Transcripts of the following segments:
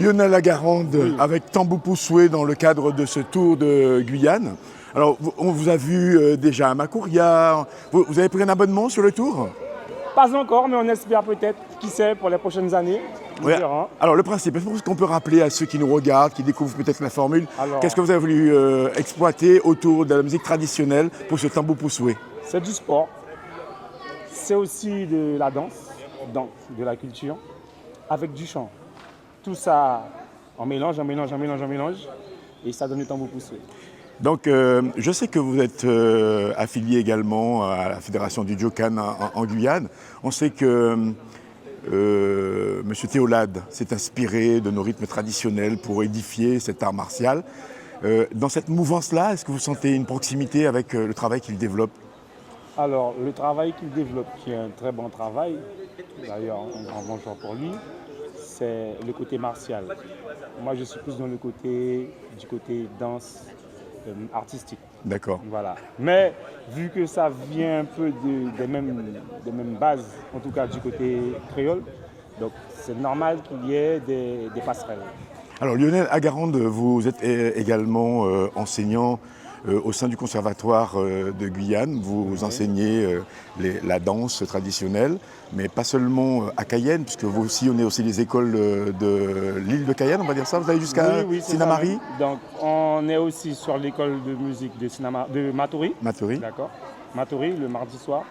Lionel Agarande Oui. avec Tambou Poussoué dans le cadre de ce tour de Guyane. Alors, on vous a vu déjà à Macouria. Vous avez pris un abonnement sur le tour? Pas encore, mais on espère peut-être, qui sait, pour les prochaines années. Nous Ouais. verrons. Alors, le principe, est-ce qu'on peut rappeler à ceux qui nous regardent, qui découvrent peut-être la formule, Alors- qu'est-ce que vous avez voulu exploiter autour de la musique traditionnelle pour ce Tambou Poussoué? C'est du sport. C'est aussi de la danse, donc de la culture, avec du chant. Tout ça, on mélange, et ça donne le Tambou Poussoué. Donc, je sais que vous êtes affilié également à la Fédération du Djokan en Guyane. On sait que M. Théolade s'est inspiré de nos rythmes traditionnels pour édifier cet art martial. Dans cette mouvance-là, est-ce que vous sentez une proximité avec le travail qu'il développe? Alors, le travail qu'il développe, qui est un très bon travail, d'ailleurs, un grand bonjour pour lui, c'est le côté martial. Moi, je suis plus dans du côté danse artistique. D'accord. Voilà. Mais vu que ça vient un peu des mêmes bases, en tout cas du côté créole, donc c'est normal qu'il y ait des passerelles. Alors Lionel Agarande, vous êtes également enseignant au sein du Conservatoire de Guyane. Vous enseignez la danse traditionnelle, mais pas seulement à Cayenne, puisque vous aussi, on est aussi les écoles de l'île de Cayenne, on va dire ça. Vous allez jusqu'à Oui, c'est Sinamari? ça. Donc on est aussi sur l'école de musique de Matoury. Matoury. D'accord. Matoury, le mardi soir.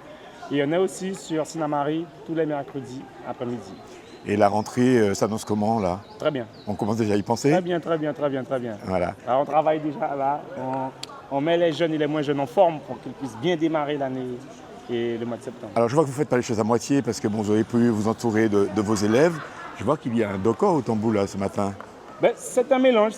Et on est aussi sur Sinamari tous les mercredis après-midi. Et la rentrée s'annonce comment là? Très bien. On commence déjà à y penser? Très bien. Voilà. Alors, on travaille déjà là. On met les jeunes et les moins jeunes en forme pour qu'ils puissent bien démarrer l'année et le mois de septembre. Alors je vois que vous ne faites pas les choses à moitié parce que bon, vous avez pu vous entourer de vos élèves. Je vois qu'il y a un doko au Tambou là ce matin. Ben, c'est un mélange,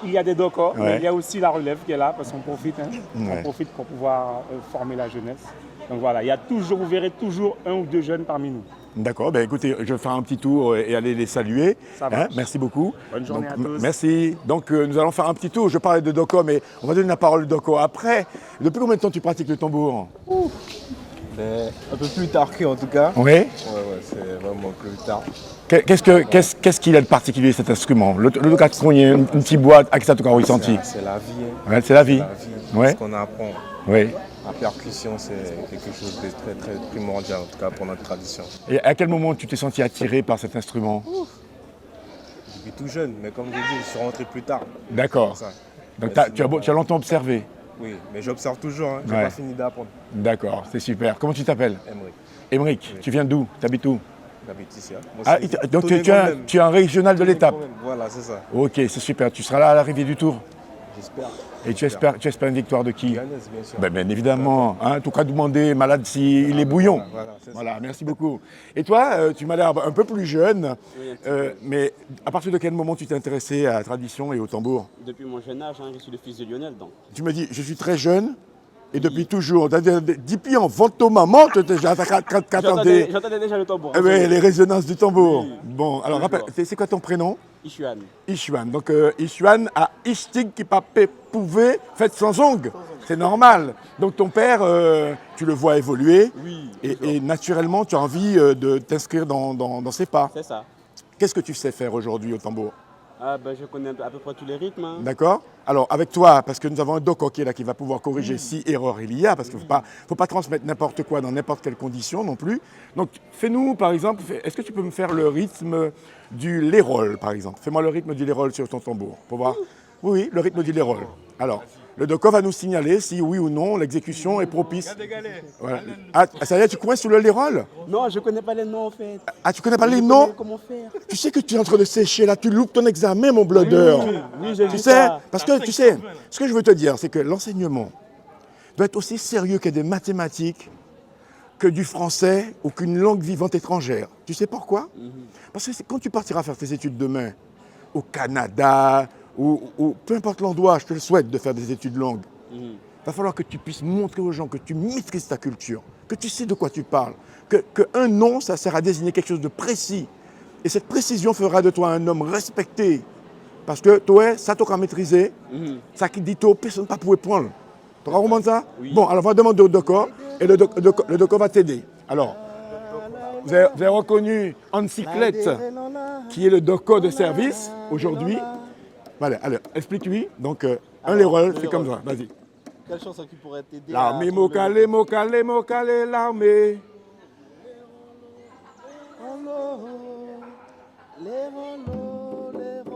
Il y a des docors, Ouais. mais il y a aussi la relève qui est là parce qu'on profite. Ouais. On profite pour pouvoir former la jeunesse. Donc voilà, vous verrez toujours un ou deux jeunes parmi nous. D'accord, ben écoutez, je vais faire un petit tour et aller les saluer. Ça marche. Merci beaucoup. Bonne journée à tous. Merci. Donc nous allons faire un petit tour. Je parlais de Doko, mais on va donner la parole à Doko après. Depuis combien de temps tu pratiques le tambour? Ben, un peu plus tard en tout cas. Oui. Ouais, c'est vraiment plus tard. Qu'est-ce qu'il a de particulier cet instrument? Le Dokatron, il y a une petite boîte avec ça, tout cas, senti. C'est la vie. Ouais, c'est la vie. Ouais. Ce qu'on apprend. Oui. La percussion, c'est quelque chose de très très primordial, en tout cas pour notre tradition. Et à quel moment tu t'es senti attiré par cet instrument? Depuis tout jeune, mais comme je dis, je suis rentré plus tard. D'accord. C'est ça. Donc Mais tu as longtemps observé? Oui, mais j'observe toujours, hein. J'ai Ouais. pas fini d'apprendre. D'accord, c'est super. Comment tu t'appelles? Emery, Émeric, tu viens d'où? Tu habites où? j'habite ici. Hein. Moi, Ah, c'est donc Tonnet tu moi-même. es un régional de Tonnet l'étape. moi-même. Voilà, c'est ça. Ok, c'est super. Tu seras là à l'arrivée du tour. J'espère. Et tu espères une victoire de qui? Guyanaise, bien sûr. Ben, bien évidemment. Hein, tout cas, demander malade s'il est bouillon. Voilà, c'est ça. Voilà, merci beaucoup. Et toi, tu m'as l'air un peu plus jeune, mais à partir de quel moment tu t'es intéressé à la tradition et au tambour? Depuis mon jeune âge, je suis le fils de Lionel. Donc. Tu me dis, je suis très jeune et depuis toujours. Depuis en vente maman, tu J'entendais déjà le tambour. les résonances du tambour. Oui. Bon, alors rappelle, c'est quoi ton prénom? Ishuan. Ishuan. Donc Ishuan a Ishtig qui pas pouvé fait sans ongles. C'est normal. Donc ton père, tu le vois évoluer Oui. et naturellement tu as envie de t'inscrire dans ses pas. C'est ça. Qu'est-ce que tu sais faire aujourd'hui au tambour? Je connais à peu près tous les rythmes. D'accord? Alors avec toi, parce que nous avons un doko qui est là qui va pouvoir corriger si erreur il y a, parce qu'il ne faut pas transmettre n'importe quoi dans n'importe quelle condition non plus. Donc fais-nous par exemple, est-ce que tu peux me faire le rythme du lérol par exemple? Fais-moi le rythme du lérol sur ton tambour pour voir. Oui, le rythme du lérol. Alors, le doko va nous signaler si oui ou non l'exécution est propice. Voilà. Ah, ça y est, tu coinces sur le lérol? Non, je ne connais pas les noms en fait. Ah, tu connais pas les Je noms? connais comment faire. Tu sais que tu es en train de sécher là, tu loupes ton examen, mon bloodeur. Oui, j'ai Tu vu sais, ça. parce que tu sais, ce que je veux te dire, c'est que l'enseignement doit être aussi sérieux que des mathématiques, que du français ou qu'une langue vivante étrangère. Tu sais pourquoi? Parce que quand tu partiras faire tes études demain, au Canada, ou peu importe l'endroit, je te le souhaite de faire des études longues, il va falloir que tu puisses montrer aux gens que tu maîtrises ta culture, que tu sais de quoi tu parles, qu'un nom, ça sert à désigner quelque chose de précis. Et cette précision fera de toi un homme respecté. Parce que toi, ça t'as maîtriser, ça qui dit toi, personne ne peut pouvoir prendre. Tu comprends ça? Oui. Bon, alors on va demander au doko, et le doko va t'aider. Alors, Vous avez reconnu Encyclette, qui est le doco de service aujourd'hui. Voilà, alors, explique-lui. Donc, un les rôles, c'est comme ça. Vas-y. Quelle chanson qui pourrait t'aider L'armée, mocalé, l'armée.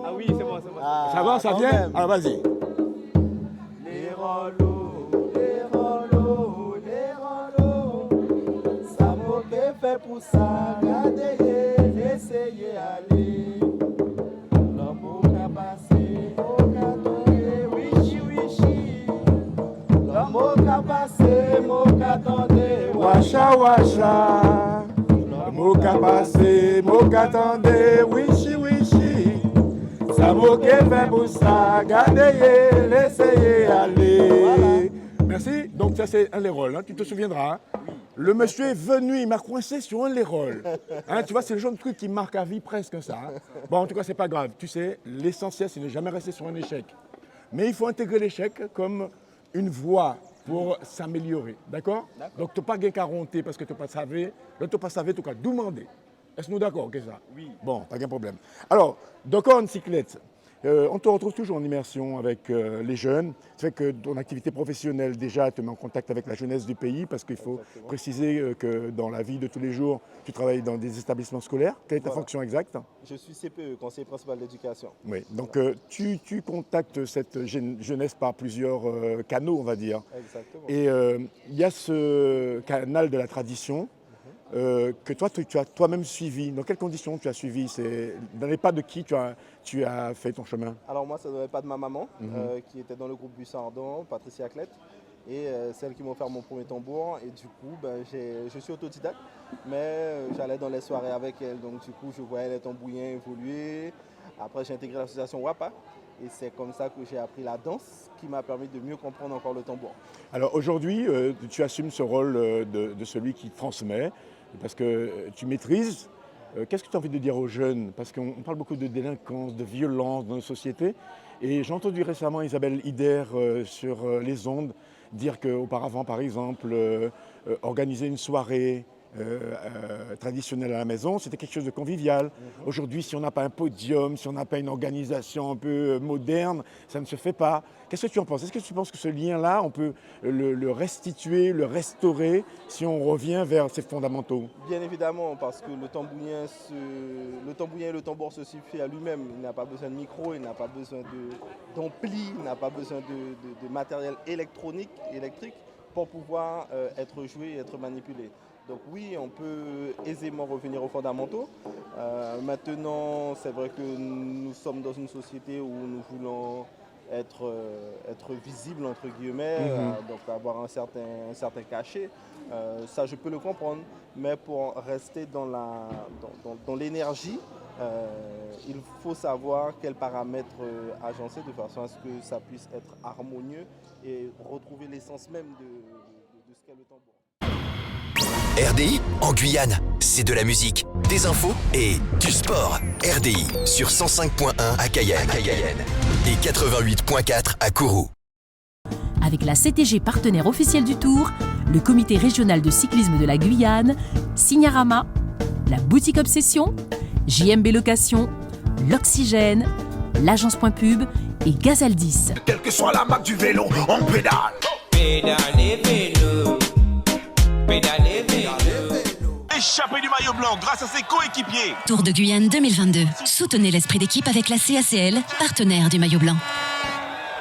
Ah oui, c'est bon. Ça va, ça vient? Alors, vas-y. Les rolos, ça m'a fait pour ça, garder, essayer aller. L'amour a passé, au qu'attendez, wishi. L'amour a passé, mon qu'attendez, Wacha, wacha. Moka passé, moka attendé, wishi, wishi. Ça moque fait pour ça, gardez, laissez aller. Voilà. Merci. Donc ça c'est un les rôles, hein. Tu te souviendras. Hein. Le monsieur est venu, il m'a coincé sur un les rôles. Hein, tu vois, c'est le genre de truc qui marque à vie presque ça. Hein. Bon, en tout cas, c'est pas grave. Tu sais, l'essentiel, c'est de ne jamais rester sur un échec. Mais il faut intégrer l'échec comme une voie pour s'améliorer. D'accord? Donc, tu n'as pas qu'à ronter parce que tu n'as pas savé. Tu n'as pas savé, tu as demandé. Est-ce que nous d'accord que ça? Oui. Bon, pas de problème. Alors, Docker Encyclette, on te retrouve toujours en immersion avec les jeunes. C'est vrai que ton activité professionnelle, déjà, te met en contact avec la jeunesse du pays parce qu'il faut préciser que dans la vie de tous les jours, tu travailles dans des établissements scolaires. Quelle est ta fonction exacte? Je suis CPE, conseiller principal d'éducation. Oui, donc tu contactes cette jeunesse par plusieurs canaux, on va dire. Exactement. Et il y a ce canal de la tradition que toi, tu as toi-même suivi. Dans quelles conditions tu as suivi? Dans les pas de qui tu as fait ton chemin? Alors moi, ça ne devait pas de ma maman, qui était dans le groupe Bussardon, Patricia Clette, et celle qui m'a offert mon premier tambour. Et du coup, je suis autodidacte, mais j'allais dans les soirées avec elle. Donc du coup, je voyais les tambouillens évoluer. Après, j'ai intégré l'association WAPA. Et c'est comme ça que j'ai appris la danse, qui m'a permis de mieux comprendre encore le tambour. Alors aujourd'hui, tu assumes ce rôle de celui qui transmet, parce que tu maîtrises. Qu'est-ce que tu as envie de dire aux jeunes? Parce qu'on parle beaucoup de délinquance, de violence dans nos sociétés. Et j'ai entendu récemment Isabelle Ider sur les ondes dire qu'auparavant, par exemple, organiser une soirée traditionnelle à la maison, c'était quelque chose de convivial. Aujourd'hui, si on n'a pas un podium, si on n'a pas une organisation un peu moderne, ça ne se fait pas. Qu'est-ce que tu en penses? Est-ce que tu penses que ce lien-là, on peut le restituer, le restaurer, si on revient vers ses fondamentaux? Bien évidemment, parce que le tambouillin et le tambour se suffit à lui-même. Il n'a pas besoin de micro, il n'a pas besoin d'ampli, il n'a pas besoin de matériel électrique pour pouvoir être joué et être manipulé. Donc oui, on peut aisément revenir aux fondamentaux. Maintenant, c'est vrai que nous sommes dans une société où nous voulons être visibles, entre guillemets, donc avoir un certain cachet. Ça, je peux le comprendre. Mais pour rester dans l'énergie, il faut savoir quels paramètres agencer de façon à ce que ça puisse être harmonieux et retrouver l'essence même de ce qu'est le tambour. RDI, en Guyane, c'est de la musique, des infos et du sport. RDI, sur 105.1 à Cayenne et 88.4 à Kourou. Avec la CTG partenaire officielle du Tour, le comité régional de cyclisme de la Guyane, Signarama, la boutique Obsession, JMB Location, l'Oxygène, l'agence Point Pub et Gazelle 10. Quelle que soit la marque du vélo, on pédale. Pédalez vélo. Pédalez vélo. Échappé du maillot blanc grâce à ses coéquipiers. Tour de Guyane 2022. Soutenez l'esprit d'équipe avec la CACL, partenaire du maillot blanc.